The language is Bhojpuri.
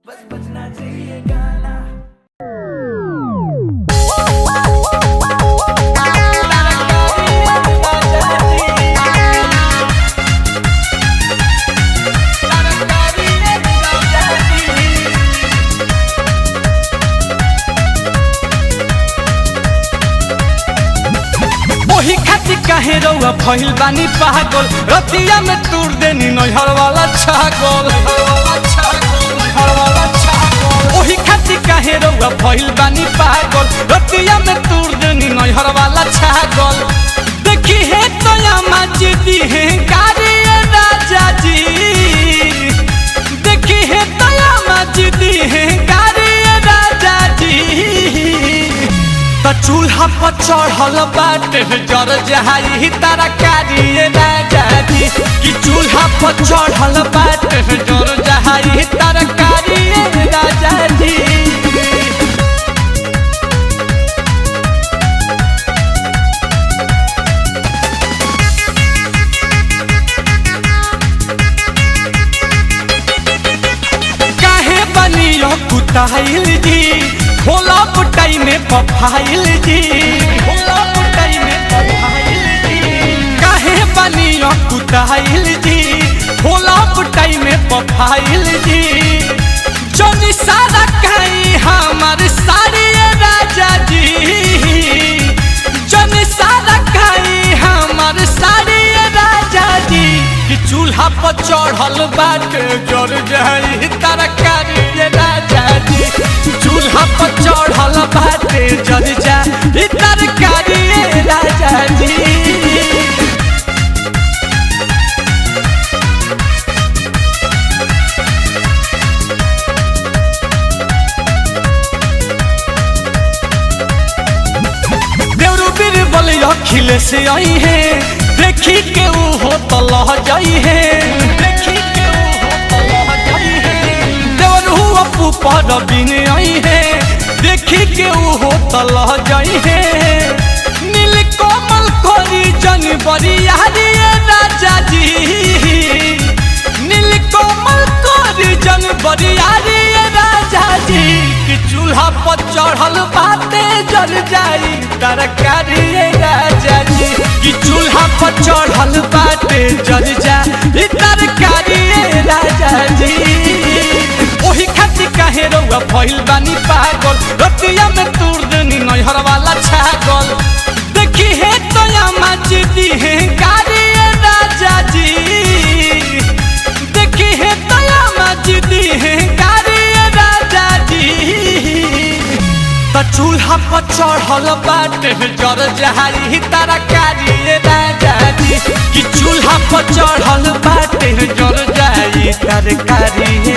बस बजना चाहिए गाना। ओही खातिर काहे रउआ भइल बानी पागल, रतिया में तूर देनी नैहर वाला छागल। ओही खातिर काहे रउआ भइल बानी पागल, रतिया में तूर देनी नैहर वाला छागल। देखी है तो मजदी है गाड़ी राजा जी, देखी है तो मजदी है गाड़ी राजा जी। चूल्हा पर चढ़ल बाटे जर जहाई तारा कारी राजा जी, कि चूल्हा पर चढ़ल बाटे जर जहाई तारा कारी राजा जी। काहे बनियो कुताइल जी, भोला पुटाई में पफाइल जी, भोला पुटाई में पफाइल जी। काहे बनियो कुताइल जी, भोला पुटाई में पफाइल जी। जोनी सारा कहीं हमार सारी राजा जी, जोनी सारा कहीं हमार सारी राजा जी। कि चूल्हा पर चढ़ल बाटे जर जाई तरकारी राजा जी, चूल्हा पर चढ़ल बाटे जर जाई तरकारी राजा जी। देवरू बीर बलिया खिले से आई है, देखी के हो तो लह जाई है, देखी के हो तो लह जाई है। देवरू अपू पर बिन आई है, देखी के हो तो लह जाई है। नील कोमल कोरी जन बरियारी राजा जी, नील कोमल कोरी जन बरियारी राजा जी। कि चूल्हा पर चढ़ल बाटे जल जाई तरकारी राजा जी, कि चूल्हा पर चढ़ल बाटे जल जाई तरकारी राजा जी। ओही खातिर काहे रउआ भइल बानी पागल, रतिया में तूर देनी नैहर वाला छागल। देखी है तो मजदी है गाड़ी राजा जी, देखी है तो मजदी है गाड़ी राजा जी। चूल्हा पर चढ़ल बाटे जर जहाई तरकारी राजा जी, कि चूल्हा पर चढ़ल बाटे जर जाई तरकारी